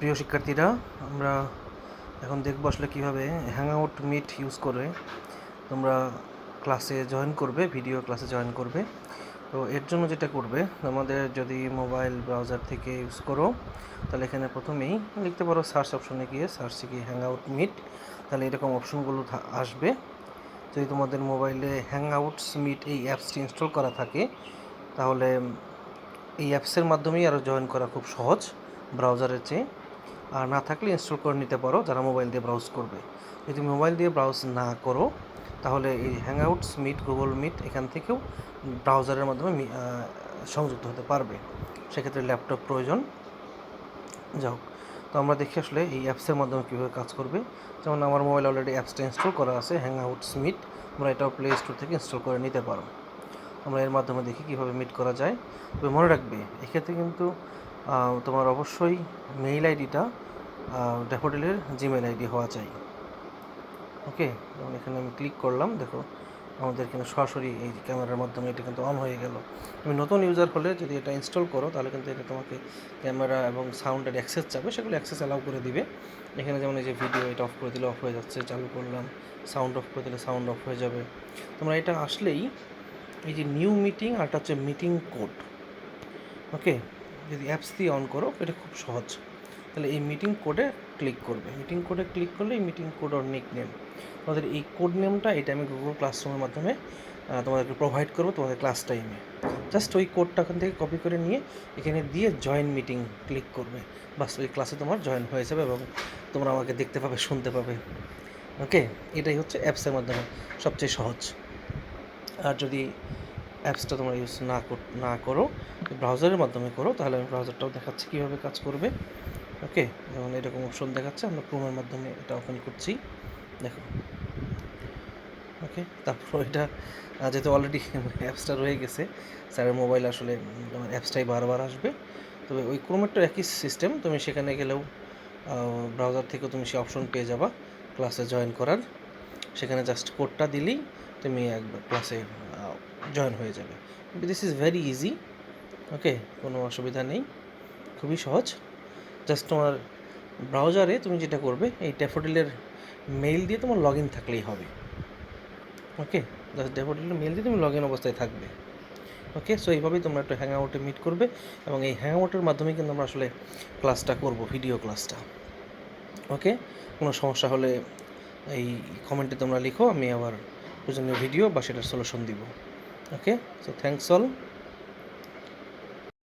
প্রিয় শিক্ষার্থীরা, আমরা এখন দেখব আসলে কীভাবে হ্যাংআউট মিট ইউজ করে তোমরা ক্লাসে জয়েন করবে, ভিডিও ক্লাসে জয়েন করবে। তো এর জন্য যেটা করবে, আমাদের যদি মোবাইল ব্রাউজার থেকে ইউজ করো তাহলে এখানে প্রথমেই লিখতে পারো সার্চ অপশনে গিয়ে সার্চে গিয়ে হ্যাংআউট মিট, তাহলে এরকম অপশনগুলো আসবে। যদি তোমাদের মোবাইলে হ্যাংআউটস মিট এই অ্যাপসটি ইনস্টল করা থাকে তাহলে এই অ্যাপসের মাধ্যমেই আরও জয়েন করা খুব সহজ ব্রাউজারের চেয়ে। আর না থাকলে ইনস্টল করে নিতে পারো যারা মোবাইল দিয়ে ব্রাউজ করবে। যদি মোবাইল দিয়ে ব্রাউজ না করো তাহলে এই হ্যাংআউটস মিট, গুগল মিট এখান থেকেও ব্রাউজারের মাধ্যমে সংযুক্ত হতে পারবে। সেক্ষেত্রে ল্যাপটপ প্রয়োজন। যাও, তো আমরা দেখি আসলে এই অ্যাপসের মাধ্যমে কীভাবে কাজ করবে। যেমন আমার মোবাইল অলরেডি অ্যাপসটা ইনস্টল করা আছে, হ্যাংআউটস মিট। আমরা এটাও প্লে স্টোর থেকে ইনস্টল করে নিতে পারো। আমরা এর মাধ্যমে দেখি কীভাবে মিট করা যায়। তবে মনে রাখবে, এক্ষেত্রে কিন্তু তোমার অবশ্যই মেইল আইডিটা ড্যাফোডিলের জিমেল আইডি হওয়া চাই। ওকে, যেমন এখানে আমি ক্লিক করলাম, দেখো আমাদের কিন্তু সরাসরি এই ক্যামেরার মাধ্যমে এটা কিন্তু অন হয়ে গেল। তুমি নতুন ইউজার হলে যদি এটা ইনস্টল করো তাহলে কিন্তু এটা তোমাকে ক্যামেরা এবং সাউন্ডের অ্যাক্সেস চাবে, সেগুলো অ্যাক্সেস অ্যালাউ করে দিবে। এখানে যেমন এই যে ভিডিও, এটা অফ করে দিলে অফ হয়ে যাচ্ছে, চালু করলাম, সাউন্ড অফ করে দিলে সাউন্ড অফ হয়ে যাবে। তোমরা এটা আসলেই এই যে নিউ মিটিং, আর এটা হচ্ছে মিটিং কোড। ওকে, যদি অ্যাপস দিয়ে অন করো এটা খুব সহজ। তাহলে এই মিটিং কোডে ক্লিক করবে। মিটিং কোডে ক্লিক করলে এই মিটিং কোড ওর নিক নেম, তোমাদের এই কোড নেমটা এটা আমি গুগল ক্লাসরুমের মাধ্যমে তোমাদেরকে প্রোভাইড করবো তোমাদের ক্লাস টাইমে। জাস্ট ওই কোডটা ওখান থেকে কপি করে নিয়ে এখানে দিয়ে জয়েন মিটিং ক্লিক করবে। বাস, ওই ক্লাসে তোমার জয়েন হয়ে যাবে এবং তোমরা আমাকে দেখতে পাবে, শুনতে পাবে। ওকে, এটাই হচ্ছে অ্যাপসের মাধ্যমে সবচেয়ে সহজ। আর যদি অ্যাপসটা তোমরা ইউজ না করো, ব্রাউজারের মাধ্যমে করো, তাহলে আমি ব্রাউজারটাও দেখাচ্ছি কীভাবে কাজ করবে। ওকে, যেমন এরকম অপশন দেখাচ্ছে, আমরা ক্রোমের মাধ্যমে এটা ওপেন করছি, দেখো। ওকে, তারপর এটা যেহেতু অলরেডি অ্যাপসটা রয়ে গেছে, স্যারের মোবাইল আসলে তোমার অ্যাপসটাই বারবার আসবে। তবে ওই ক্রোমেরটা একই সিস্টেম, তুমি সেখানে গেলেও ব্রাউজার থেকেও তুমি সে অপশন পেয়ে যাবা ক্লাসে জয়েন করার। সেখানে জাস্ট কোডটা দিলেই তুমি একবার ক্লাসে জয়েন হয়ে যাবে। This is very easy. Okay, কোনো অসুবিধা নেই, খুবই সহজ। জাস্ট তোমার ব্রাউজারে তুমি যেটা করবে, এই ড্যাফোডিলের মেইল দিয়ে তোমার লগ ইন থাকলেই হবে। ওকে, জাস্ট ড্যাফোডিলের মেইল দিয়ে তুমি লগ ইন অবস্থায় থাকবে। ওকে, সো এইভাবেই তোমরা একটা হ্যাংআউটে মিট করবে এবং এই হ্যাংআউটের মাধ্যমে কিন্তু আমরা আসলে ক্লাসটা করব, ভিডিও ক্লাসটা। ওকে, কোনো সমস্যা হলে এই কমেন্টে তোমরা লিখো, আমি আবার প্রয়োজনীয় ভিডিও বা সেটার সলিউশন দিব। ওকে, সো থ্যাঙ্কস অল।